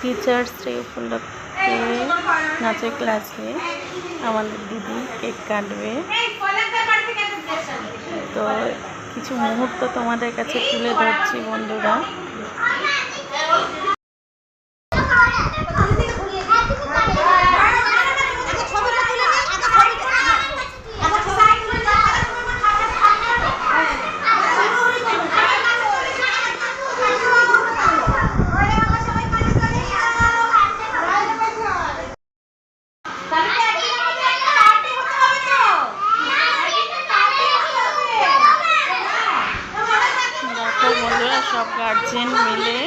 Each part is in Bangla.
টিচার্স ডে উপলক্ষে নাচের ক্লাসে আমাদের দিদি কেক কাটবে। তো কিছু মুহূর্ত তোমাদের কাছে তুলে ধরছি বন্ধুরা। বন্ধুরা সব গার্জেন মিলে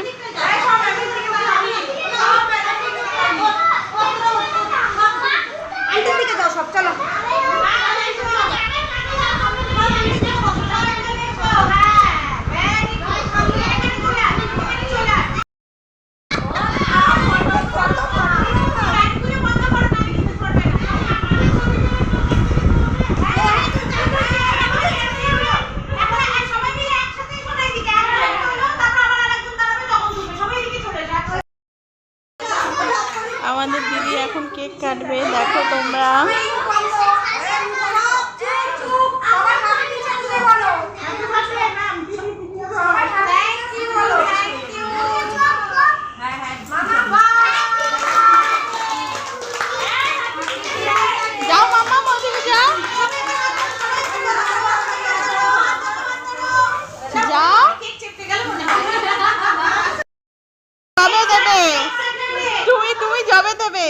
আমাদের দিদি এখন কেক কাটবে। দেখো তোমরা যাও মাম্মা ওদিকে যাও, যাও কবে দেবে তুমি যাবে দেবে।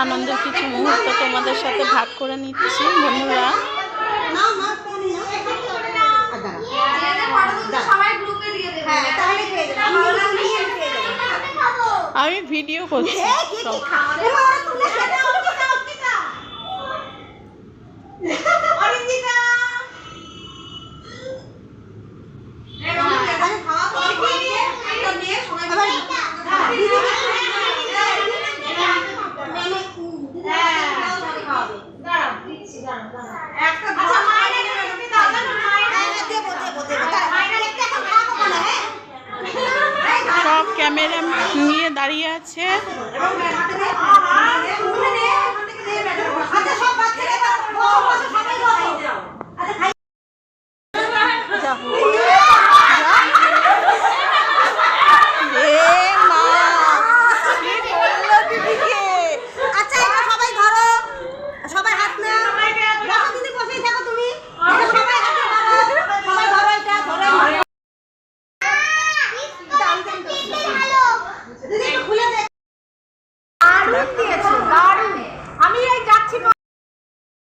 আনন্দের কিছু মুহূর্ত তোমাদের সাথে ভাগ করে নিচ্ছি বন্ধুরা। আমি ভিডিও করছি। সব ক্যামেরা নিয়ে দাঁড়িয়ে আছে।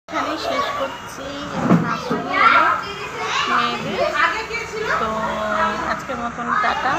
এখানে শেষ করছি মেয়েদের। তো আজকের মতন টাটা।